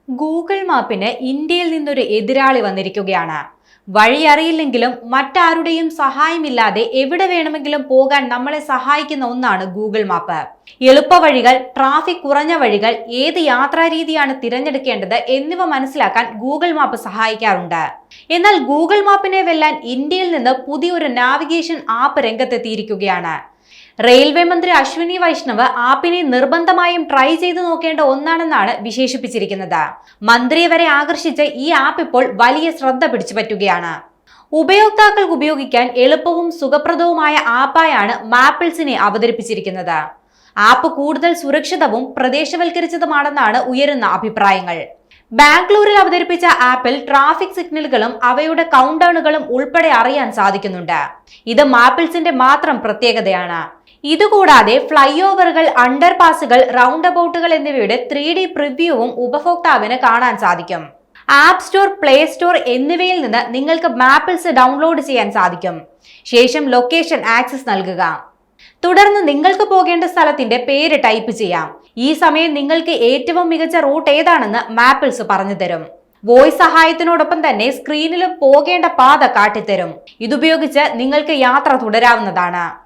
Google മാപ്പിന് ഇന്ത്യയിൽ നിന്നൊരു എതിരാളി വന്നിരിക്കുകയാണ്. വഴി അറിയില്ലെങ്കിലും മറ്റാരുടെയും സഹായമില്ലാതെ എവിടെ വേണമെങ്കിലും പോകാൻ നമ്മളെ സഹായിക്കുന്ന ഒന്നാണ് ഗൂഗിൾ മാപ്പ്. എളുപ്പവഴികൾ, ട്രാഫിക് കുറഞ്ഞ വഴികൾ, ഏത് യാത്രാരീതിയാണ് തിരഞ്ഞെടുക്കേണ്ടത് എന്നിവ മനസ്സിലാക്കാൻ ഗൂഗിൾ മാപ്പ് സഹായിക്കാറുണ്ട്. എന്നാൽ ഗൂഗിൾ മാപ്പിനെ വെല്ലാൻ ഇന്ത്യയിൽ നിന്ന് പുതിയൊരു നാവിഗേഷൻ ആപ്പ് രംഗത്തെത്തിയിരിക്കുകയാണ്. റെയിൽവേ മന്ത്രി അശ്വിനി വൈഷ്ണവ് ആപ്പിനെ നിർബന്ധമായും ട്രൈ ചെയ്തു നോക്കേണ്ട ഒന്നാണെന്നാണ് വിശേഷിപ്പിച്ചിരിക്കുന്നത്. മന്ത്രിയെ വരെ ആകർഷിച്ച് ഈ ആപ്പ് ഇപ്പോൾ വലിയ ശ്രദ്ധ പിടിച്ചുപറ്റുകയാണ്. ഉപയോക്താക്കൾക്ക് ഉപയോഗിക്കാൻ എളുപ്പവും സുഖപ്രദവുമായ ആപ്പായാണ് മാപ്പിൾസിനെ അവതരിപ്പിച്ചിരിക്കുന്നത്. ആപ്പ് കൂടുതൽ സുരക്ഷിതവും പ്രദേശവൽക്കരിച്ചതുമാണെന്നാണ് ഉയരുന്ന അഭിപ്രായങ്ങൾ. ബാംഗ്ലൂരിൽ അവതരിപ്പിച്ച ആപ്പിൽ ട്രാഫിക് സിഗ്നലുകളും അവയുടെ കൗണ്ടൗണുകളും ഉൾപ്പെടെ അറിയാൻ സാധിക്കുന്നുണ്ട്. ഇത് മാപ്പിൾസിന്റെ മാത്രം പ്രത്യേകതയാണ്. ഇതുകൂടാതെ ഫ്ലൈ ഓവറുകൾ, അണ്ടർപാസുകൾ, റൗണ്ട് അബൌട്ടുകൾ എന്നിവയുടെ 3D പ്രിവ്യൂവും ഉപഭോക്താവിന് കാണാൻ സാധിക്കും. ആപ്പ് സ്റ്റോർ, പ്ലേ സ്റ്റോർ എന്നിവയിൽ നിന്ന് നിങ്ങൾക്ക് മാപ്പിൾസ് ഡൗൺലോഡ് ചെയ്യാൻ സാധിക്കും. ശേഷം ലൊക്കേഷൻ ആക്സസ് നൽകുക. തുടർന്ന് നിങ്ങൾക്ക് പോകേണ്ട സ്ഥലത്തിന്റെ പേര് ടൈപ്പ് ചെയ്യാം. ഈ സമയം നിങ്ങൾക്ക് ഏറ്റവും മികച്ച റൂട്ട് ഏതാണെന്ന് മാപ്പിൾസ് പറഞ്ഞു തരും. വോയിസ് സഹായത്തിനോടൊപ്പം തന്നെ സ്ക്രീനിലും പോകേണ്ട പാത കാട്ടിത്തരും. ഇതുപയോഗിച്ച് നിങ്ങൾക്ക് യാത്ര തുടരാവുന്നതാണ്.